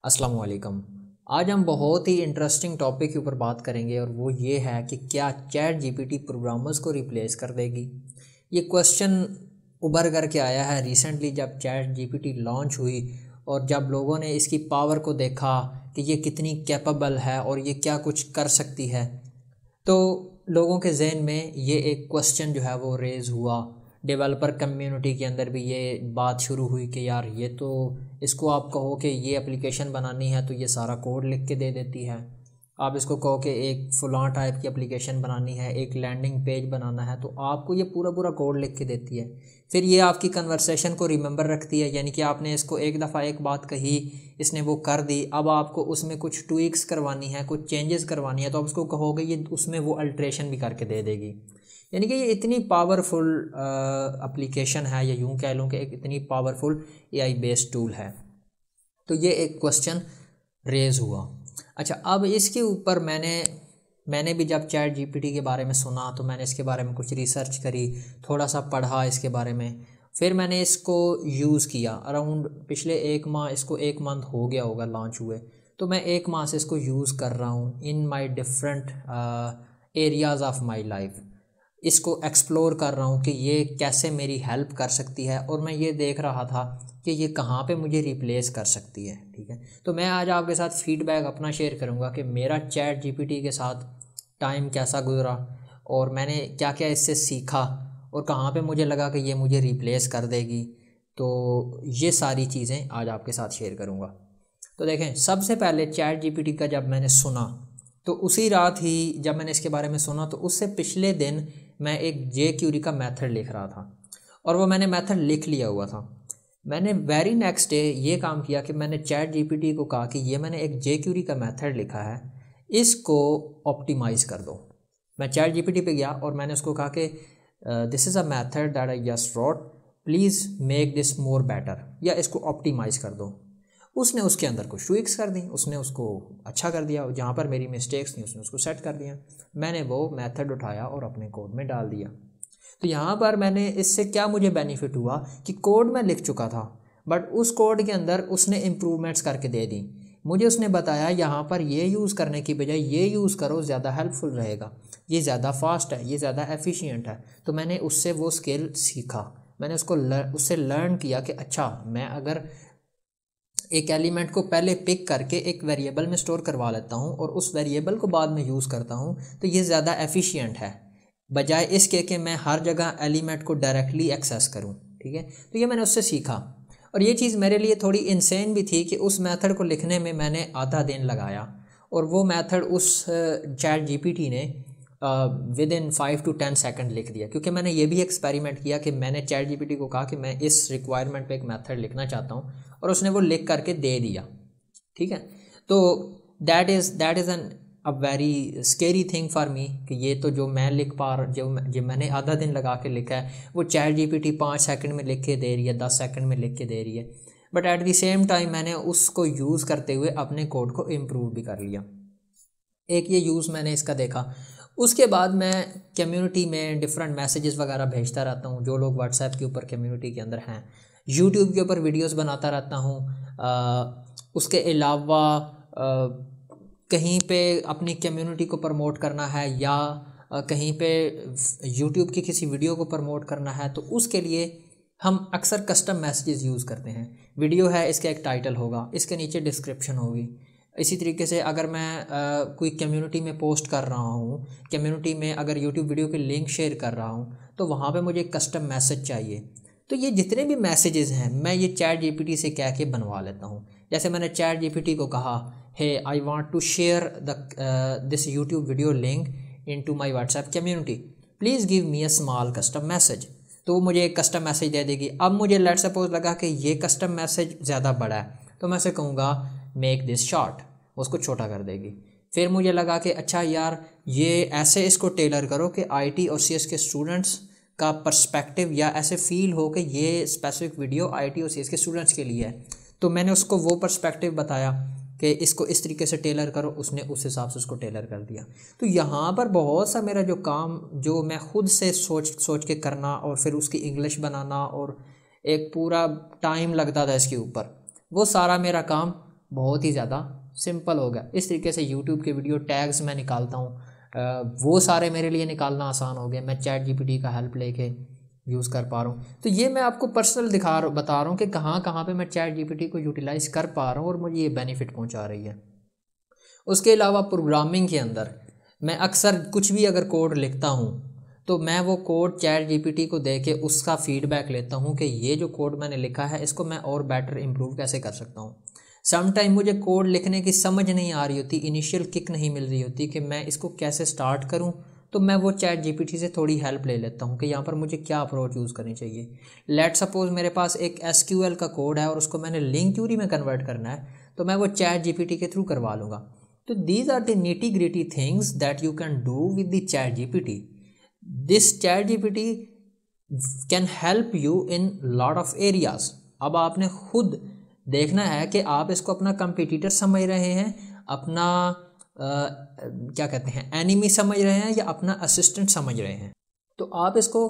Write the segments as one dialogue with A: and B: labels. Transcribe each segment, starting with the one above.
A: अस्सलाम वालेकुम। आज हम बहुत ही इंटरेस्टिंग टॉपिक के ऊपर बात करेंगे और वो ये है कि क्या चैट जीपीटी प्रोग्रामर्स को रिप्लेस कर देगी। ये क्वेश्चन उभर कर के आया है रिसेंटली जब चैट जीपीटी लॉन्च हुई और जब लोगों ने इसकी पावर को देखा कि ये कितनी कैपेबल है और ये क्या कुछ कर सकती है, तो लोगों के जहन में ये एक क्वेश्चन जो है वो रेज़ हुआ। डेवलपर कम्युनिटी के अंदर भी ये बात शुरू हुई कि यार ये तो, इसको आप कहो कि ये एप्लीकेशन बनानी है तो ये सारा कोड लिख के दे देती है। आप इसको कहो कि एक फ़लाँ टाइप की एप्लीकेशन बनानी है, एक लैंडिंग पेज बनाना है, तो आपको ये पूरा पूरा कोड लिख के देती है। फिर ये आपकी कन्वर्सेशन को रिमेंबर रखती है, यानी कि आपने इसको एक दफ़ा एक बात कही, इसने वो कर दी। अब आपको उसमें कुछ ट्वीक्स करवानी है, कुछ चेंजेस करवानी है, तो आप उसको कहोगे ये उसमें वो अल्ट्रेशन भी करके दे देगी। यानी कि ये इतनी पावरफुल एप्लीकेशन है, या यूँ कह लूँ कि एक इतनी पावरफुल एआई बेस्ड टूल है। तो ये एक क्वेश्चन रेज़ हुआ। अच्छा, अब इसके ऊपर मैंने भी जब चैट जीपीटी के बारे में सुना तो मैंने इसके बारे में कुछ रिसर्च करी, थोड़ा सा पढ़ा इसके बारे में। फिर मैंने इसको यूज़ किया अराउंड पिछले एक माह, इसको एक मंथ हो गया होगा लॉन्च हुए। तो मैं एक माह से इसको यूज़ कर रहा हूँ in my different areas of my life. इसको एक्सप्लोर कर रहा हूँ कि ये कैसे मेरी हेल्प कर सकती है, और मैं ये देख रहा था कि ये कहाँ पे मुझे रिप्लेस कर सकती है। ठीक है, तो मैं आज आपके साथ फीडबैक अपना शेयर करूँगा कि मेरा चैट जीपीटी के साथ टाइम कैसा गुजरा और मैंने क्या क्या इससे सीखा और कहाँ पे मुझे लगा कि ये मुझे रिप्लेस कर देगी। तो ये सारी चीज़ें आज आपके साथ शेयर करूँगा। तो देखें, सबसे पहले चैट जीपीटी का जब मैंने सुना तो उसी रात ही जब मैंने इसके बारे में सुना तो उससे पिछले दिन मैं एक जे क्यूरी का मेथड लिख रहा था और वो मैंने मेथड लिख लिया हुआ था। मैंने वेरी नेक्स्ट डे ये काम किया कि मैंने चैट जीपीटी को कहा कि ये मैंने एक जे क्यूरी का मेथड लिखा है, इसको ऑप्टिमाइज़ कर दो। मैं चैट जीपीटी पे गया और मैंने उसको कहा कि this is a method that I just wrote, please make this more better, या इसको ऑप्टिमाइज़ कर दो। उसने उसके अंदर कुछ ट्विक्स कर दी, उसने उसको अच्छा कर दिया, जहाँ पर मेरी मिस्टेक्स थी उसने उसको सेट कर दिया। मैंने वो मेथड उठाया और अपने कोड में डाल दिया। तो यहाँ पर मैंने इससे क्या मुझे बेनिफिट हुआ कि कोड मैं लिख चुका था, बट उस कोड के अंदर उसने इम्प्रूवमेंट्स करके दे दी। मुझे उसने बताया यहाँ पर ये यूज़ करने की बजाय ये यूज़ करो, ज़्यादा हेल्पफुल रहेगा, ये ज़्यादा फास्ट है, ये ज़्यादा एफिशिएंट है। तो मैंने उससे वो स्किल सीखा, मैंने उससे लर्न किया कि अच्छा, मैं अगर एक एलिमेंट को पहले पिक करके एक वेरिएबल में स्टोर करवा लेता हूँ और उस वेरिएबल को बाद में यूज़ करता हूँ तो ये ज़्यादा एफिशिएंट है, बजाय इसके कि मैं हर जगह एलिमेंट को डायरेक्टली एक्सेस करूँ। ठीक है, तो ये मैंने उससे सीखा और ये चीज़ मेरे लिए थोड़ी इंसेन भी थी कि उस मेथड को लिखने में मैंने आधा दिन लगाया और वो मेथड उस चैट जीपीटी ने विद इन 5 to 10 सेकंड लिख दिया। क्योंकि मैंने ये भी एक्सपेरिमेंट किया कि मैंने चैट जीपीटी को कहा कि मैं इस रिक्वायरमेंट पे एक मेथड लिखना चाहता हूँ और उसने वो लिख करके दे दिया। ठीक है, तो that is an a very scary thing for me कि ये तो जो मैं लिख पा रहा, जो मैंने आधा दिन लगा के लिखा है, वो चैट जीपीटी 5 सेकंड में लिख के दे रही है, 10 सेकंड में लिख के दे रही है। But at the same time मैंने उसको यूज़ करते हुए अपने कोड को इम्प्रूव भी कर लिया। एक ये यूज़ मैंने इसका देखा। उसके बाद मैं कम्युनिटी में डिफरेंट मैसेजेस वगैरह भेजता रहता हूँ, जो लोग व्हाट्सएप के ऊपर कम्युनिटी के अंदर हैं। यूट्यूब के ऊपर वीडियोस बनाता रहता हूँ। उसके अलावा कहीं पे अपनी कम्युनिटी को प्रमोट करना है या कहीं पे यूट्यूब की किसी वीडियो को प्रमोट करना है, तो उसके लिए हम अक्सर कस्टम मैसेजेस यूज़ करते हैं। वीडियो है, इसका एक टाइटल होगा, इसके नीचे डिस्क्रिप्शन होगी। इसी तरीके से अगर मैं कोई कम्युनिटी में पोस्ट कर रहा हूँ, कम्युनिटी में अगर यूट्यूब वीडियो के लिंक शेयर कर रहा हूँ, तो वहाँ पे मुझे कस्टम मैसेज चाहिए। तो ये जितने भी मैसेजेस हैं मैं ये चैट जीपीटी से कह के बनवा लेता हूँ। जैसे मैंने चैट जीपीटी को कहा, hey I want to share this YouTube video link into my WhatsApp community, please give me a small custom message. तो वो मुझे एक कस्टम मैसेज दे देगी। अब मुझे लेट्स सपोज लगा कि ये कस्टम मैसेज ज़्यादा बड़ा है, तो मैं उसे कहूँगा मेक दिस शॉर्ट, उसको छोटा कर देगी। फिर मुझे लगा कि अच्छा यार, ये ऐसे इसको टेलर करो कि आईटी और सीएस के स्टूडेंट्स का पर्सपेक्टिव या ऐसे फील हो कि ये स्पेसिफिक वीडियो आईटी और सीएस के स्टूडेंट्स के लिए है। तो मैंने उसको वो पर्सपेक्टिव बताया कि इसको इस तरीके से टेलर करो, उसने उस हिसाब से उसको टेलर कर दिया। तो यहाँ पर बहुत सा मेरा जो काम, जो मैं खुद से सोच के करना और फिर उसकी इंग्लिश बनाना और एक पूरा टाइम लगता था इसके ऊपर, वो सारा मेरा काम बहुत ही ज़्यादा सिंपल हो गया। इस तरीके से यूट्यूब के वीडियो टैग्स मैं निकालता हूँ, वो सारे मेरे लिए निकालना आसान हो गया, मैं चैट जीपीटी का हेल्प लेके यूज़ कर पा रहा हूँ। तो ये मैं आपको पर्सनल बता रहा हूँ कि कहाँ कहाँ पे मैं चैट जीपीटी को यूटिलाइज़ कर पा रहा हूँ और मुझे ये बेनिफिट पहुँचा रही है। उसके अलावा प्रोग्रामिंग के अंदर मैं अक्सर कुछ भी अगर कोड लिखता हूँ तो मैं वो कोड चैट जीपीटी को दे के उसका फीडबैक लेता हूँ कि ये जो कोड मैंने लिखा है इसको मैं और बेटर इम्प्रूव कैसे कर सकता हूँ। सम टाइम मुझे कोड लिखने की समझ नहीं आ रही होती, इनिशियल किक नहीं मिल रही होती कि मैं इसको कैसे स्टार्ट करूँ, तो मैं वो चैट जीपीटी से थोड़ी हेल्प ले लेता हूँ कि यहाँ पर मुझे क्या अप्रोच यूज़ करनी चाहिए। लेट सपोज मेरे पास एक एसक्यूएल का कोड है और उसको मैंने लिंक क्यूरी में कन्वर्ट करना है, तो मैं वो चैट जीपीटी के थ्रू करवा लूँगा। तो these are the nitty gritty things that you can do with the chat gpt. This chat gpt can help you in lot of areas. अब आपने खुद देखना है कि आप इसको अपना कंपटीटर समझ रहे हैं, अपना क्या कहते हैं एनिमी समझ रहे हैं, या अपना असिस्टेंट समझ रहे हैं। तो आप इसको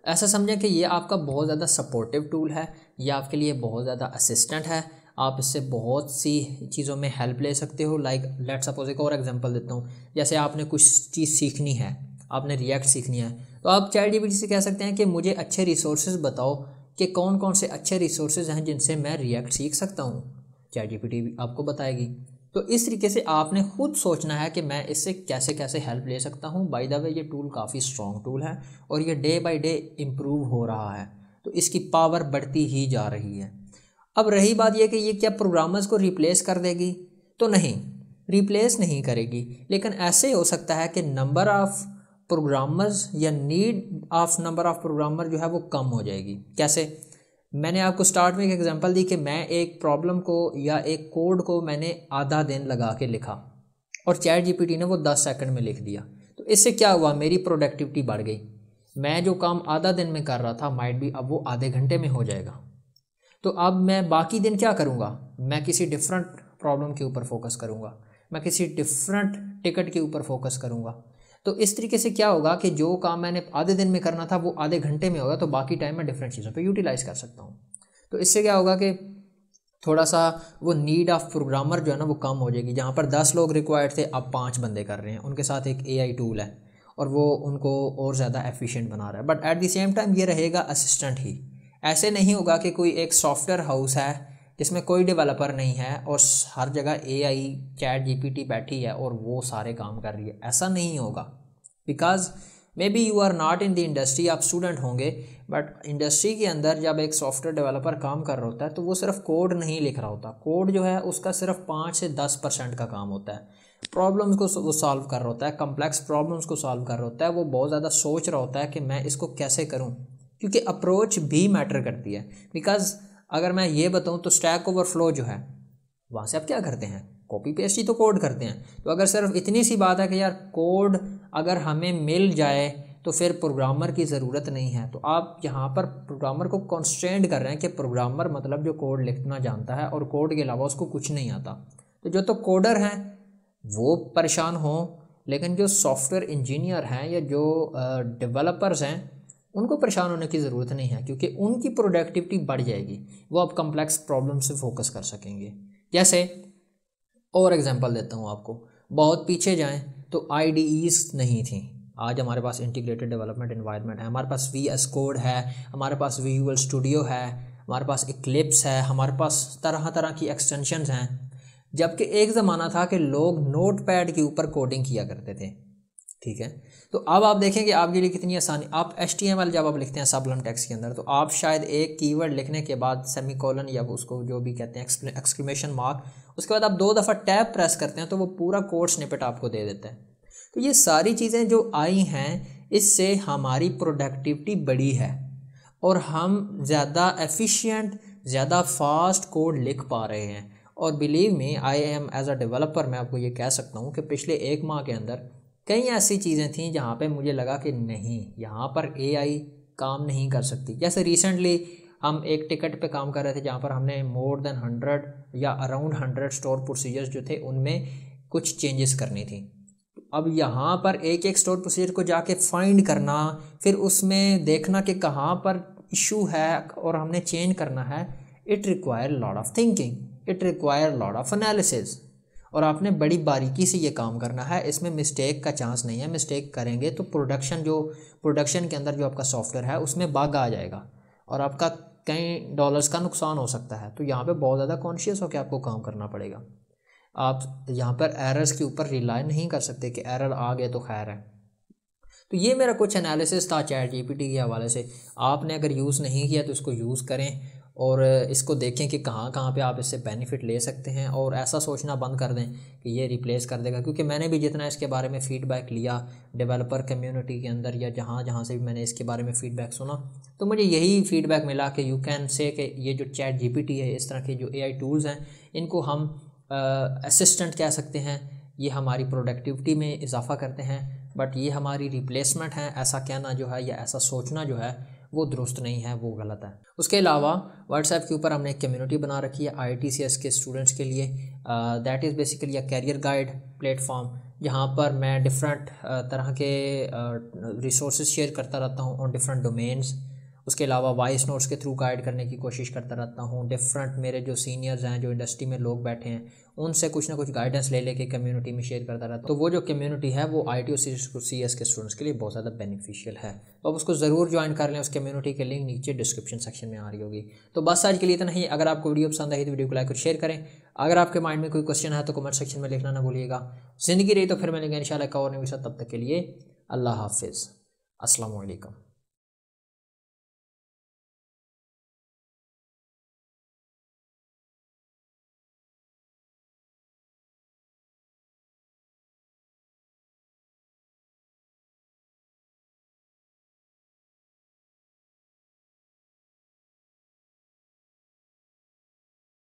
A: ऐसा समझें कि ये आपका बहुत ज़्यादा सपोर्टिव टूल है, ये आपके लिए बहुत ज़्यादा असिस्टेंट है, आप इससे बहुत सी चीज़ों में हेल्प ले सकते हो। लाइक लेट सपोज एक और एग्जांपल देता हूँ, जैसे आपने कुछ चीज़ सीखनी है, आपने रिएक्ट सीखनी है, तो आप चैट जीपीटी से कह सकते हैं कि मुझे अच्छे रिसोर्सेज बताओ कि कौन कौन से अच्छे रिसोर्सेज हैं जिनसे मैं रिएक्ट सीख सकता हूँ। चैट जीपीटी भी आपको बताएगी। तो इस तरीके से आपने खुद सोचना है कि मैं इससे कैसे कैसे हेल्प ले सकता हूँ। बाय द वे ये टूल काफ़ी स्ट्रॉन्ग टूल है और ये डे बाय डे इम्प्रूव हो रहा है, तो इसकी पावर बढ़ती ही जा रही है। अब रही बात यह कि ये क्या प्रोग्रामर्स को रिप्लेस कर देगी, तो नहीं, रिप्लेस नहीं करेगी, लेकिन ऐसे हो सकता है कि नंबर ऑफ़ प्रोग्रामर्स या need of number of programmer जो है वो कम हो जाएगी। कैसे? मैंने आपको स्टार्ट में एक एग्जांपल दी कि मैं एक प्रॉब्लम को या एक कोड को मैंने आधा दिन लगा के लिखा और चैट जीपीटी ने वो 10 सेकंड में लिख दिया। तो इससे क्या हुआ, मेरी प्रोडक्टिविटी बढ़ गई। मैं जो काम आधा दिन में कर रहा था माइट भी अब वो आधे घंटे में हो जाएगा। तो अब मैं बाकी दिन क्या करूँगा, मैं किसी डिफरेंट प्रॉब्लम के ऊपर फोकस करूँगा, मैं किसी डिफरेंट टिकट के ऊपर फोकस करूँगा। तो इस तरीके से क्या होगा कि जो काम मैंने आधे दिन में करना था वो आधे घंटे में होगा, तो बाकी टाइम मैं डिफरेंट चीज़ों पे यूटिलाइज़ कर सकता हूँ। तो इससे क्या होगा कि थोड़ा सा वो नीड ऑफ प्रोग्रामर जो है ना वो कम हो जाएगी। जहाँ पर 10 लोग रिक्वायर्ड थे अब 5 बंदे कर रहे हैं, उनके साथ एक AI टूल है और वो उनको और ज़्यादा एफिशिएंट बना रहा है। But at the same time ये रहेगा असिस्टेंट ही। ऐसे नहीं होगा कि कोई एक सॉफ्टवेयर हाउस है जिसमें कोई डेवलपर नहीं है और हर जगह AI चैट जीपीटी बैठी है और वो सारे काम कर रही है, ऐसा नहीं होगा। Because maybe you are not in the industry, आप स्टूडेंट होंगे, बट इंडस्ट्री के अंदर जब एक सॉफ्टवेयर डेवलपर काम कर रहा होता है तो वो सिर्फ कोड नहीं लिख रहा होता। कोड जो है उसका सिर्फ 5 से 10% का काम होता है। प्रॉब्लम्स को वो सॉल्व कर रहा होता है, कम्प्लेक्स प्रॉब्लम्स को सॉल्व कर रहा होता है, वो बहुत ज़्यादा सोच रहा होता है कि मैं इसको कैसे करूँ, क्योंकि अप्रोच भी मैटर करती है। बिकॉज अगर मैं ये बताऊँ तो स्टैक ओवरफ्लो जो है वहाँ से आप क्या करते हैं, कॉपी पेस्ट ही तो कोड करते हैं। तो अगर सिर्फ इतनी सी बात है कि यार कोड अगर हमें मिल जाए तो फिर प्रोग्रामर की ज़रूरत नहीं है, तो आप यहाँ पर प्रोग्रामर को कॉन्स्ट्रेंड कर रहे हैं कि प्रोग्रामर मतलब जो कोड लिखना जानता है और कोड के अलावा उसको कुछ नहीं आता। तो जो तो कोडर हैं वो परेशान हों, लेकिन जो सॉफ्टवेयर इंजीनियर हैं या जो डेवलपर्स हैं उनको परेशान होने की ज़रूरत नहीं है, क्योंकि उनकी प्रोडक्टिविटी बढ़ जाएगी, वो अब कम्प्लेक्स प्रॉब्लम से फोकस कर सकेंगे। जैसे और एग्जांपल देता हूँ आपको, बहुत पीछे जाएं तो IDEs नहीं थी। आज हमारे पास इंटीग्रेटेड डेवलपमेंट एनवायरनमेंट है, हमारे पास VS कोड है, हमारे पास विजुअल स्टूडियो है, हमारे पास इक्लिप्स है, हमारे पास तरह तरह की एक्सटेंशंस हैं। जबकि एक ज़माना था कि लोग नोटपैड के ऊपर कोडिंग किया करते थे, ठीक है। तो अब आप देखें कि आपके लिए कितनी आसानी, आप HTML जब आप लिखते हैं सबलम टेक्स्ट के अंदर, तो आप शायद एक कीवर्ड लिखने के बाद सेमीकोलन या उसको जो भी कहते हैं एक्सक्लेमेशन मार्क, उसके बाद आप 2 दफ़ा टैब प्रेस करते हैं तो वो पूरा कोड स्निपेट आपको दे देता है। तो ये सारी चीज़ें जो आई हैं इससे हमारी प्रोडक्टिविटी बढ़ी है और हम ज़्यादा एफिशिएंट, ज़्यादा फास्ट कोड लिख पा रहे हैं। और believe me, I am as a developer, मैं आपको ये कह सकता हूँ कि पिछले 1 माह के अंदर कई ऐसी चीज़ें थीं जहाँ पे मुझे लगा कि नहीं, यहाँ पर AI काम नहीं कर सकती। जैसे रिसेंटली हम एक टिकट पे काम कर रहे थे जहाँ पर हमने मोर देन 100 या अराउंड 100 स्टोर प्रोसीजर्स जो थे उनमें कुछ चेंजेस करनी थी। अब यहाँ पर एक एक स्टोर प्रोसीजर को जाके फाइंड करना, फिर उसमें देखना कि कहाँ पर इशू है और हमने चेंज करना है, it require lot of thinking, it require lot of analysis, और आपने बड़ी बारीकी से ये काम करना है। इसमें मिस्टेक का चांस नहीं है। मिस्टेक करेंगे तो प्रोडक्शन के अंदर जो आपका सॉफ्टवेयर है उसमें बग आ जाएगा और आपका कई डॉलर्स का नुकसान हो सकता है। तो यहाँ पे बहुत ज़्यादा कॉन्शियस होकर आपको काम करना पड़ेगा। आप यहाँ पर एरर्स के ऊपर रिलाई नहीं कर सकते कि एरर आ गए तो खैर है। तो ये मेरा कुछ एनालिसिस था चैट जीपीटी के हवाले से। आपने अगर यूज़ नहीं किया तो इसको यूज़ करें और इसको देखें कि कहाँ कहाँ पे आप इससे बेनिफिट ले सकते हैं, और ऐसा सोचना बंद कर दें कि ये रिप्लेस कर देगा। क्योंकि मैंने भी जितना इसके बारे में फ़ीडबैक लिया डेवलपर कम्युनिटी के अंदर या जहाँ जहाँ से भी मैंने इसके बारे में फ़ीडबैक सुना, तो मुझे यही फ़ीडबैक मिला कि यू कैन से कि ये जो चैट जीपीटी है, इस तरह के जो एआई टूल्स हैं, इनको हम असिस्टेंट कह सकते हैं। ये हमारी प्रोडक्टिविटी में इजाफा करते हैं, बट ये हमारी रिप्लेसमेंट है। ऐसा कहना जो है या ऐसा सोचना जो है वो दुरुस्त नहीं है, वो गलत है। उसके अलावा व्हाट्सएप के ऊपर हमने एक कम्युनिटी बना रखी है IITCS के स्टूडेंट्स के लिए। That is basically a career guide platform, जहाँ पर मैं डिफरेंट तरह के रिसोर्सेज शेयर करता रहता हूँ ऑन डिफरेंट डोमेन्स। उसके अलावा वॉइस नोट्स के थ्रू गाइड करने की कोशिश करता रहता हूँ। डिफरेंट मेरे जो सीनियर्स हैं, जो इंडस्ट्री में लोग बैठे हैं, उनसे कुछ ना कुछ गाइडेंस ले लेके कम्युनिटी में शेयर करता रहता हूँ। तो वो जो कम्युनिटी है वो IIT और CS के स्टूडेंट्स के लिए बहुत ज़्यादा बेनिफिशियल है। तो आप उसको ज़रूर ज्वाइन कर लें। उस कम्युनिटी के लिंक नीचे डिस्क्रिप्शन सेक्शन में आ रही होगी। तो बस आज के लिए इतना ही। अगर आपको वीडियो पसंद आई तो वीडियो को लाइक और शेयर करें। अगर आपके माइंड में कोई क्वेश्चन है तो कमेंट सेक्शन में लिखना ना भूलिएगा। ज़िंदगी रही तो फिर मिलेंगे इंशाल्लाह एक और नई विषय। तब तक के लिए अल्लाह हाफिज़, अस्सलाम वालेकुम।